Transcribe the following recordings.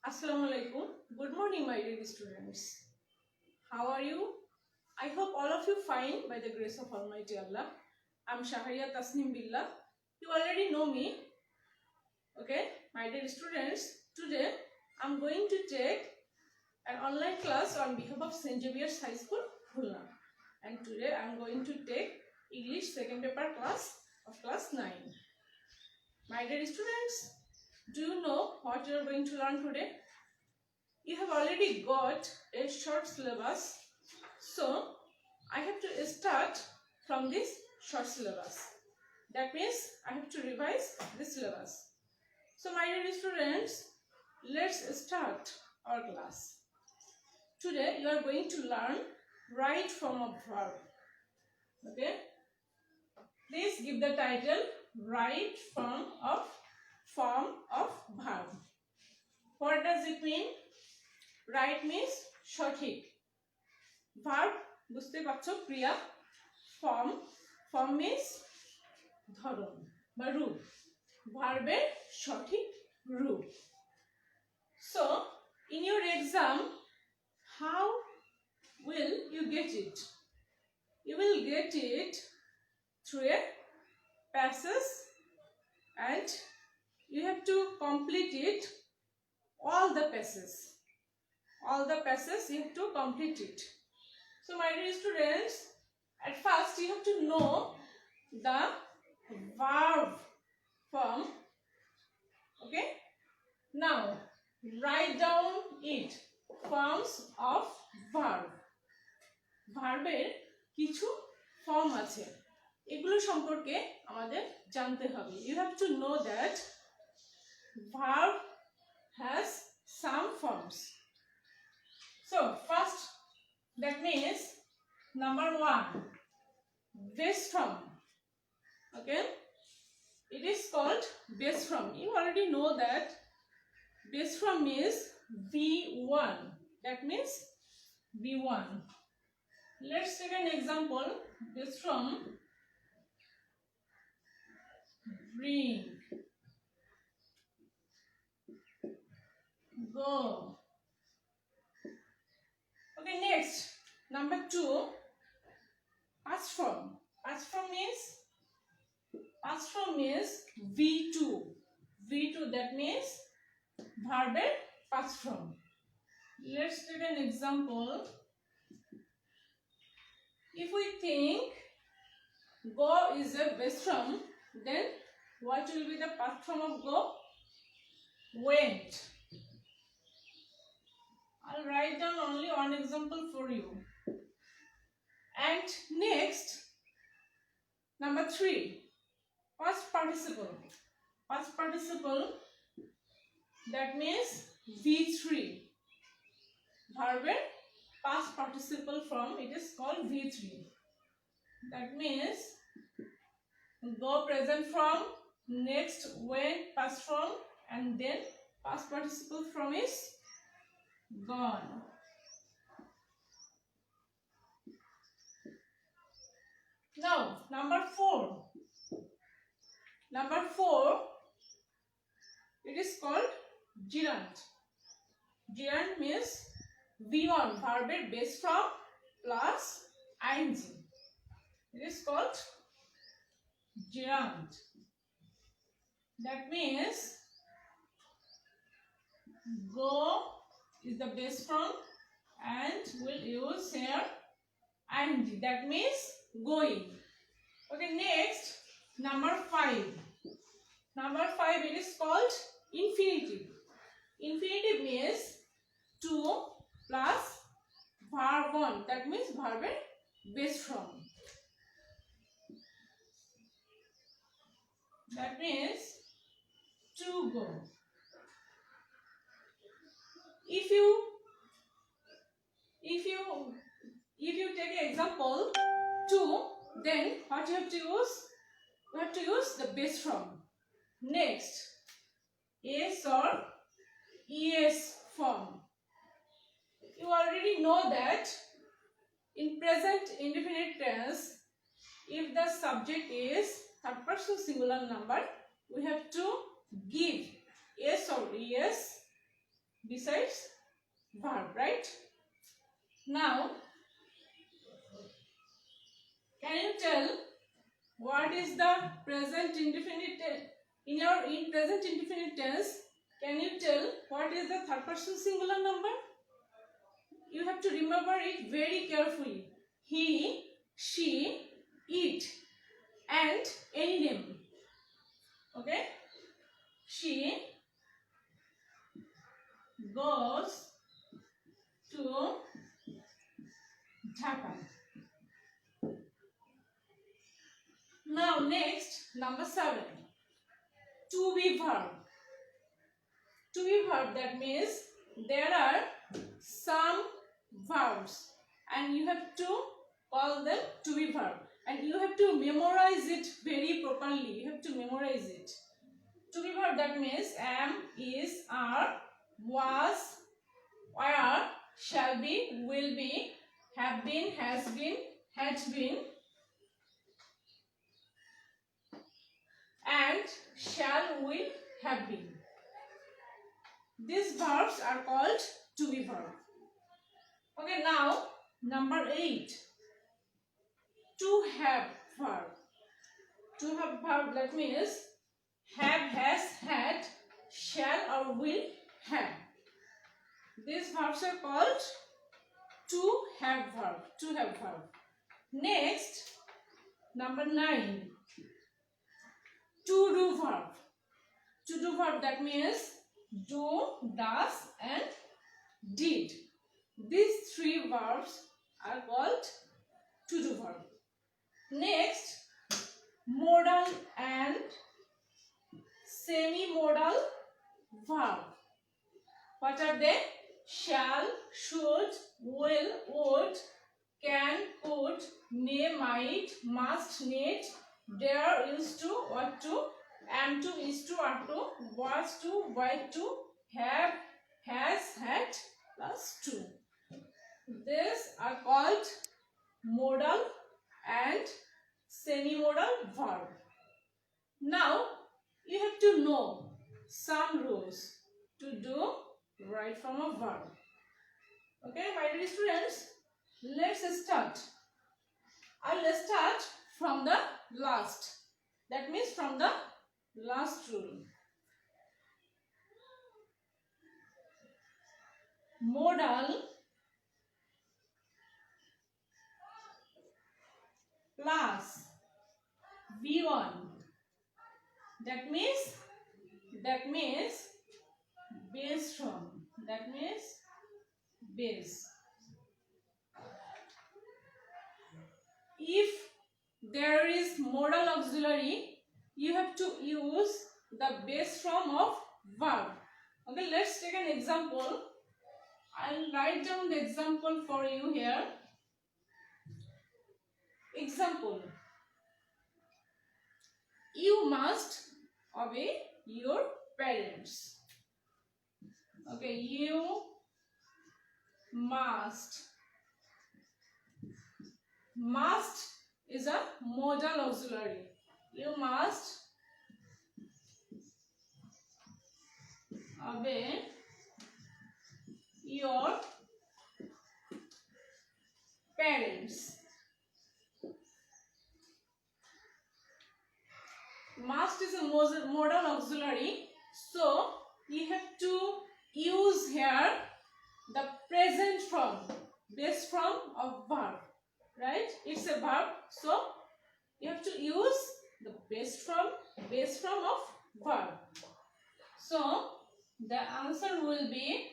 Assalamualaikum. Good morning, my dear students. How are you? I hope all of you fine by the grace of Almighty Allah. I'm Shahriya Tasnim Billah. You already know me. Okay, my dear students. Today I'm going to take an online class on behalf of St. Xavier's High School, Khulna. And today I'm going to take English second paper class of class 9. My dear students, do you know what you are going to learn today? You have already got a short syllabus, so I have to start from this short syllabus. That means I have to revise this syllabus. So my dear students, let's start our class. Today you are going to learn right form of verb. Okay? Please give the title right form of verb. What does it mean? Right means সঠিক, verb বুঝতে পারছো ক্রিয়া, form means ধরন বা রূপ, ভার্বের সঠিক রূপ. So in your exam, how will you get it? You will get it through a passage and you have to complete it, all the passages you have to complete it. So my dear students, at first you have to know the verb form. Okay, now write down it, forms of verb. ভার্বের কিছু form আছে, এগুলো সম্পর্কে আমাদের জানতে হবে. You have to know that verb has some forms. So first, that means number 1, base form. Okay, it is called base form. You already know that base form is V1. That means V1. Let's take an example. Base form bring, go. Okay, next, number 2, past form. Past form means V2. V2, that means verb past form. Let's take an example. If we think go is a base form, then what will be the past form of go? Went. I'll write down only one example for you. And next, number 3, past participle. Past participle, that means V3. Verb past participle form, it is called V3. That means go present form, next went past form, and then past participle form is gone. Now number 4. Number 4, it is called gerund. Gerund means V1, verb base form plus ing. It is called gerund. That means go is the base form and we'll use here ing. That means going. Okay, next, number 5. Number 5, it is called infinitive. Infinitive means to plus verb 1. That means verb base form. That means to go. If you take an example to, then what you have to use? You have to use the base form. Next, S or ES form. You already know that in present indefinite tense, if the subject is third person singular number, we have to give s or es besides verb, right? Now, can you tell what is the present indefinite in present indefinite tense? Can you tell what is the third person singular number? You have to remember it very carefully. He, she, it, and any name. Okay? She goes to Japan. Now next, number 7. To be verb. To be verb, that means there are some verbs and you have to call them to be verb. And you have to memorize it very properly. You have to memorize it. To be verb, that means am, is, are, was, were, shall be, will be, have been, has been, had been, and shall, will, have been. These verbs are called to be verb. Okay, now number 8. To have verb. To have verb, that means have, has, had, shall or will have. These verbs are called to have verb. To have verb. Next, number 9. To do verb. To do verb, that means do, does, and did. These 3 verbs are called to do verb. Next, modal and semi-modal verb. What are they? Shall, should, will, would, can, could, may, might, must, need, dare, used to, ought to, am to, is to, are to, was to, might to, have, has, had, plus to. These are called modal and semi-modal verb. Now, you have to know some rules to do right from a verb. Okay, my dear students, let's start. I will start from the last. That means from the last rule. Modal plus V1. That means base from. That means base. If there is modal auxiliary, you have to use the base form of verb. Okay, let's take an example. I'll write down the example for you here. Example. You must obey your parents. Okay, you must. Must is a modal auxiliary. You must obey your parents. Must is a modal auxiliary, so you have to use here the present form, base form of verb, right? It's a verb, so you have to use the base form of verb. So the answer will be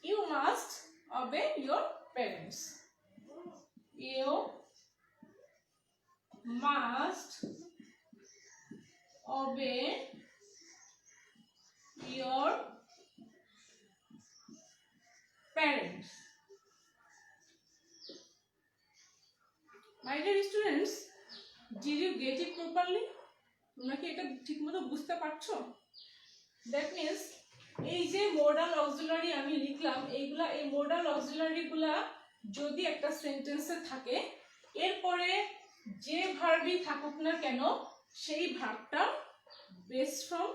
you must obey your parents. You must obey your parents. My dear students, did you get it properly? তোমরা কি এটা ঠিকমতো বুঝতে পারছো? That means এই যে modal auxiliary আমি লিখলাম, এইগুলা এই modal auxiliary গুলা যদি একটা সেন্টেন্সে থাকে, এরপরে যে ভার্বই থাকুক না কেন সেই ভার্বটা based from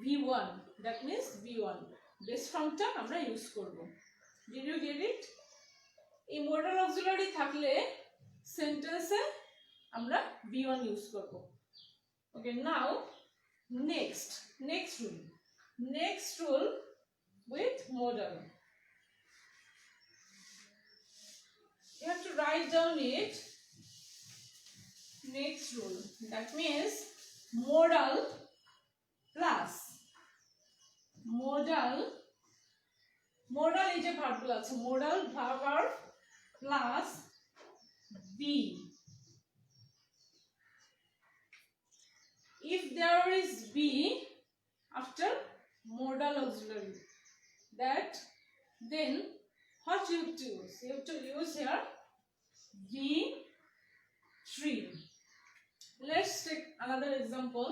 V1, that means V1 based ফর্মটা আমরা ইউজ করব। Did you get it? এই মডাল অক্সিলারি থাকলে সেন্টেন্সে আমরা V1 ইউজ করব। ওকে, নাও next rule with modal. You have to write down it. Next rule, that means modal এই যে ভার্বগুলো আছে, modal verb plus be. If there is be after modal auxiliary, then what you have to use? You have to use here V3. Let's take another example.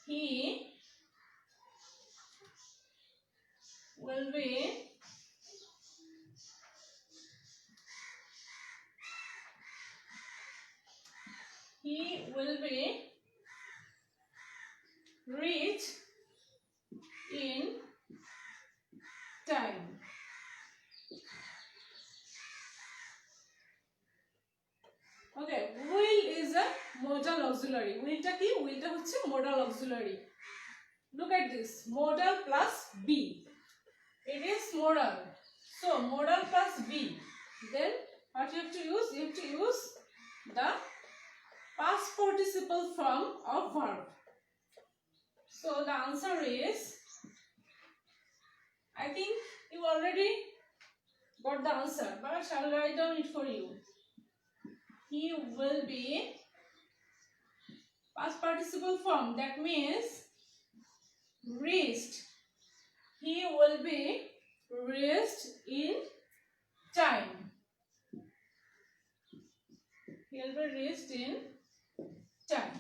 He will be reach in time. Okay, will is a modal auxiliary. Will ta ki? Will ta hocche modal auxiliary. Look at this, modal plus be. It is modal. So modal plus be. Then what you have to use? You have to use the past participle form of verb. So the answer is, I think you already got the answer, but I shall write down it for you. He will be past participle form, that means reached. He will be reached in time. He will be reached in time.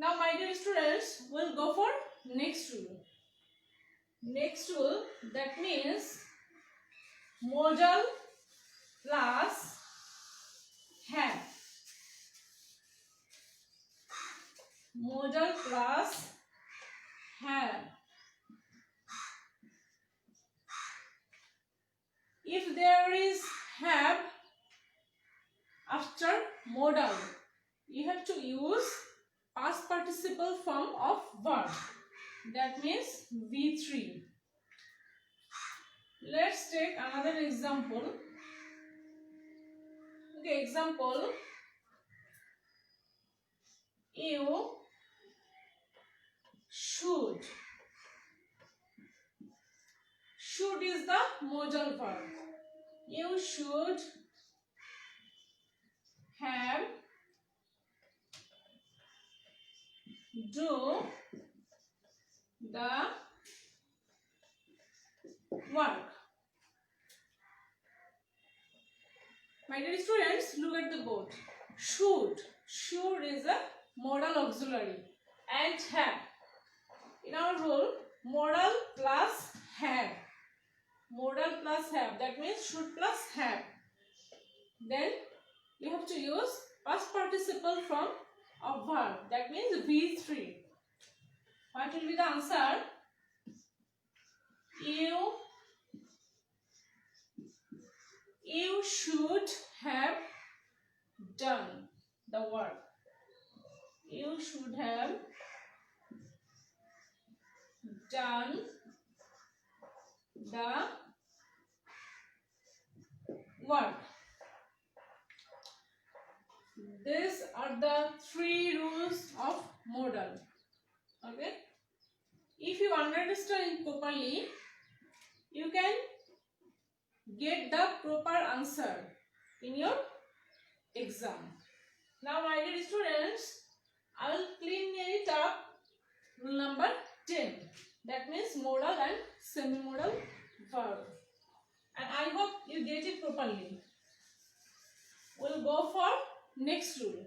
Now my dear students, we'll go for next rule. That means modal plus have. Modal plus have. If there is have after modal, you have to use past participle form of verb, that means V3. Let's take another example. Okay, example, you should. Should is the modal verb. You should have do the work. My dear students, look at the board. Should is a modal auxiliary, and have. In our rule, modal plus have. Modal plus have, that means should plus have. Then you have to use past participle form of verb, that means V3. What will be the answer? You should have done the work. You should have done the work. These are the 3 rules of modal. Okay, if you understand it properly, you can get the proper answer in your exam. Now my dear students, I will clean it up. Rule number 10, that means modal and semi-modal verb, and I hope you get it properly. We'll go for next rule.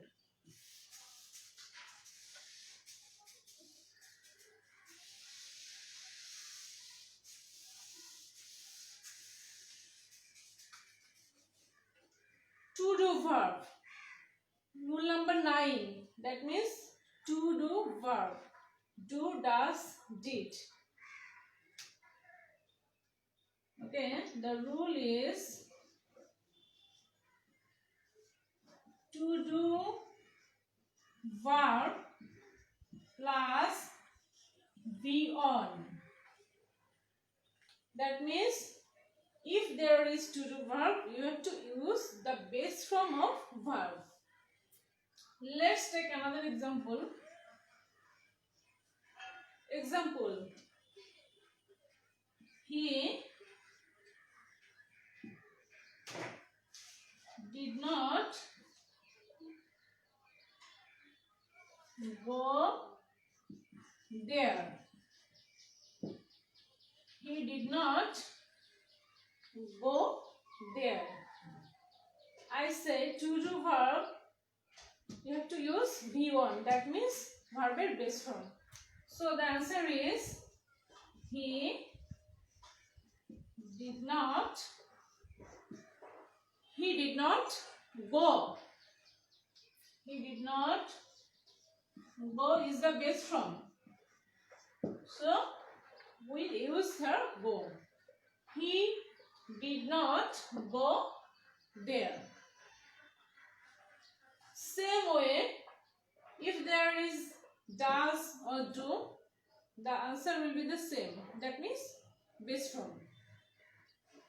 to do verb. Rule number 9. That means to do verb. Do, does, did. Okay, the rule is to do verb plus be on. That means if there is to do verb, you have to use the base form of verb. Let's take another example. Example. He did not go there. He did not go there. I say to do verb, you have to use V1. That means verb base form. So the answer is he did not go. He did not go is the base form. So we use here go. He did not go there. Same way, if there is does or do, the answer will be the same. That means base form.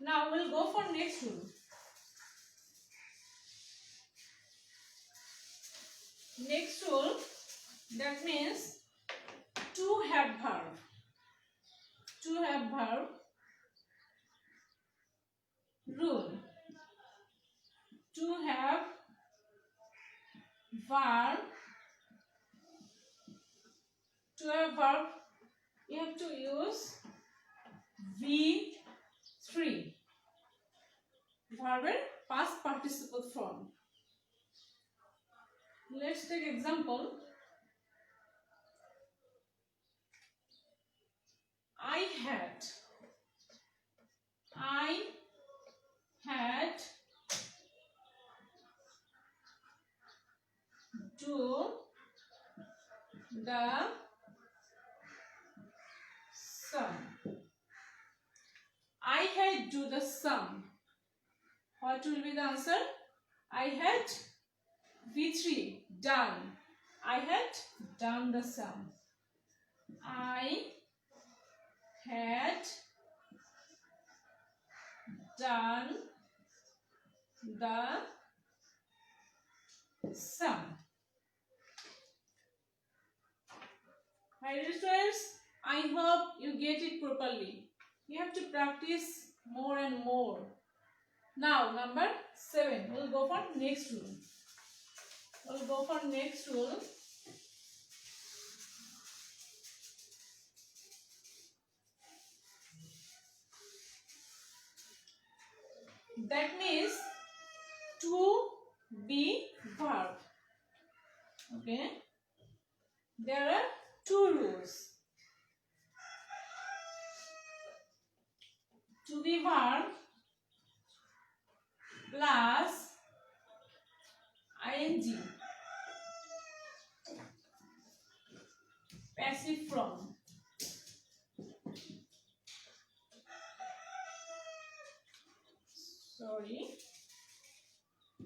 Now we'll go for next rule. Next rule, that means to have verb. To have verb rule. To have verb. To have verb, you have to use V3. Verb past participle form. Let's take example. I had do the sum. I had do the sum. What will be the answer? I had V3 done. I had done the sum. I had done the sum. My dear students, I hope you get it properly. You have to practice more and more. Now, number 7. We'll go for next rule. That means to be verb. Okay. There are two rules. To be verb plus ing. Passive form.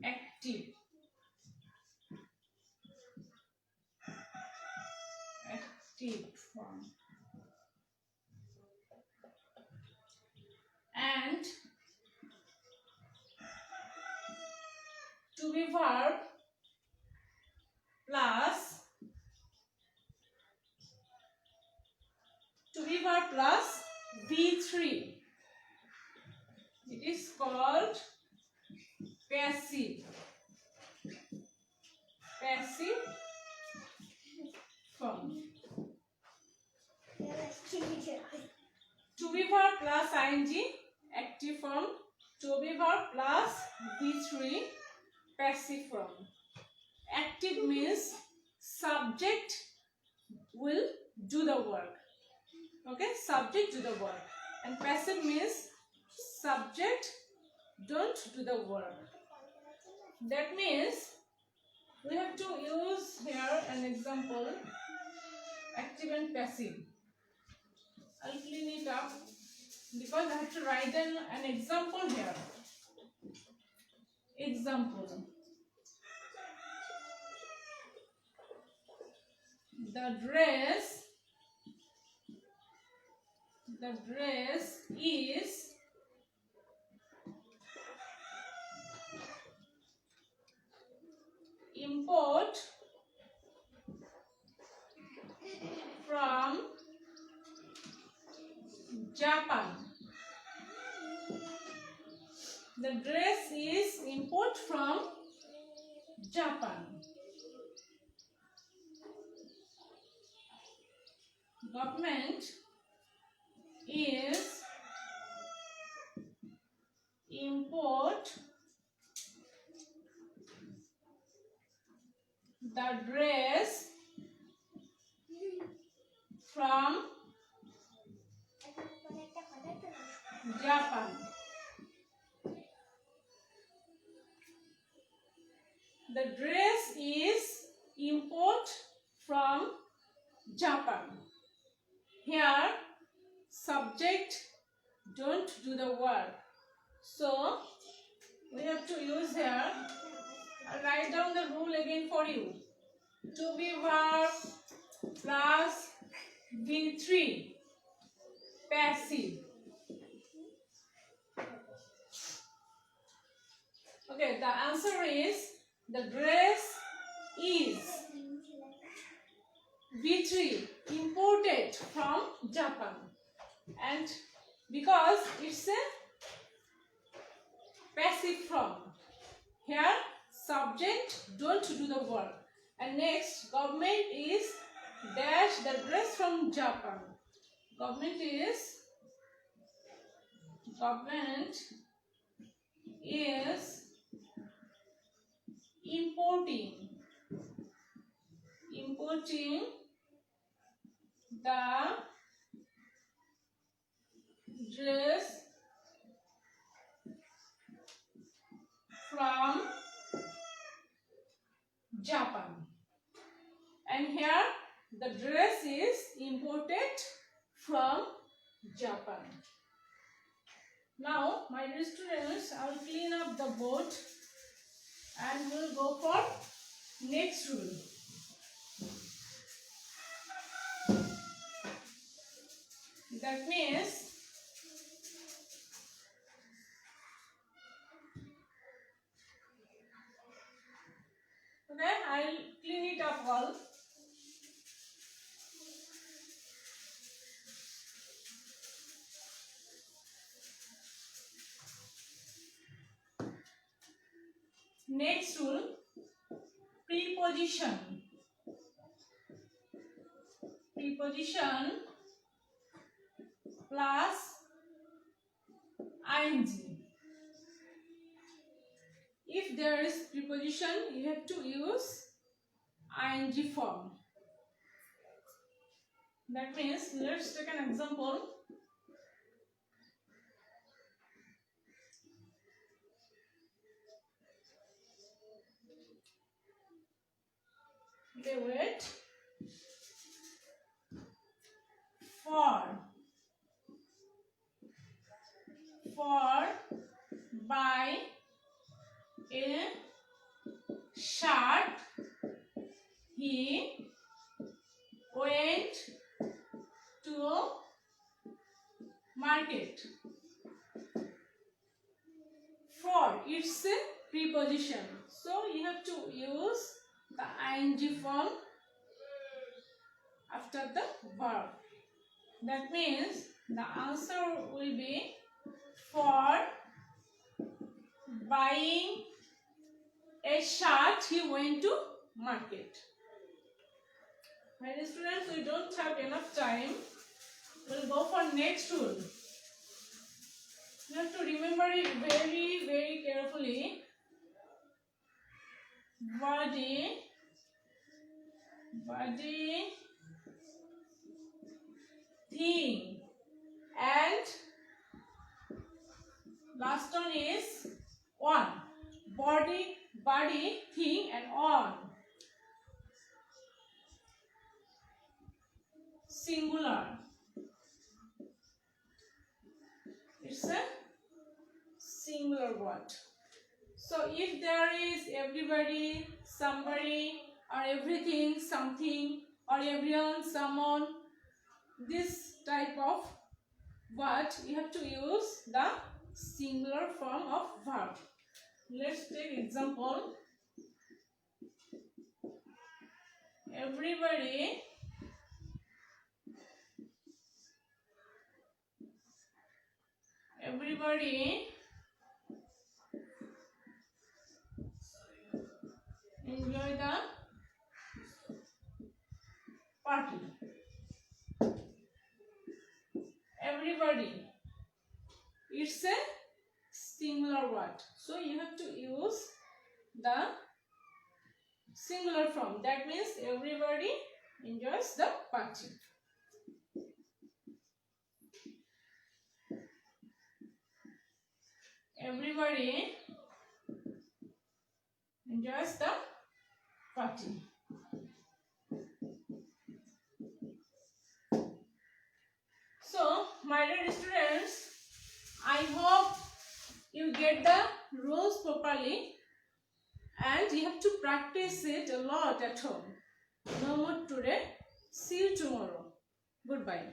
Active. Active form. And to be verb plus V3. It is called passive form. To be verb plus ing, active form. To be verb plus V3, passive form. Active means subject will do the work. Okay, subject do the work. And passive means subject don't do the work. That means we have to use here an example, active and passive. I'll clean it up because I have to write an example here. Example. The dress is import from Japan. The dress is import from Japan. Government is import the dress from Japan. The dress is import from Japan. Here subject don't do the work, so we have to use here. I'll write down the rule again for you. To be verb plus V3 passive. Okay, the answer is the dress is V3 imported from Japan, and because it's a passive form, here subject don't do the work, and next government is dash the dress from Japan. Government is importing the dress from Japan, and here the dress is imported from Japan. Now, my dear students, I will clean up the board and we'll go for next rule. That means okay, I'll clean it up all. Next rule, preposition. Preposition plus ing. If there is preposition, you have to use ing form. That means, let's take an example. Okay, wait. For buy a shirt, he went to market. For, it's a preposition, so you have to use the ing form after the verb. That means the answer will be for buying a shirt, he went to market. My dear students, we don't have enough time. We'll go for next rule. You have to remember it very, very carefully. Body, thing, and last one is one. Body body, thing and on. Singular. It's a singular word. So if there is everybody, somebody, or everything, something, or everyone, someone, this type of word, you have to use the singular form of verb. Let's take example. Everybody enjoy the party. Everybody, it's a singular word, so you have to use the singular form. That means everybody enjoys the party. Everybody enjoys the party. So, my dear students, I hope you get the rules properly and you have to practice it a lot at home. No more today. See you tomorrow. Goodbye.